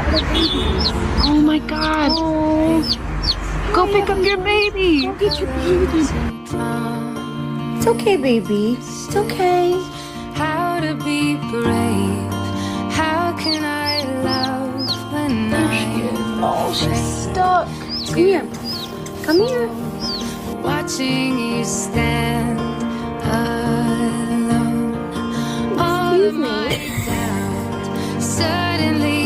Oh my God. Oh, Go pick up your baby. go get your baby. It's okay, baby. It's okay. How to be brave? How can I love when Oh, she's stuck. Come here. Come here. watching you stand alone? All Excuse of me. my doubt suddenly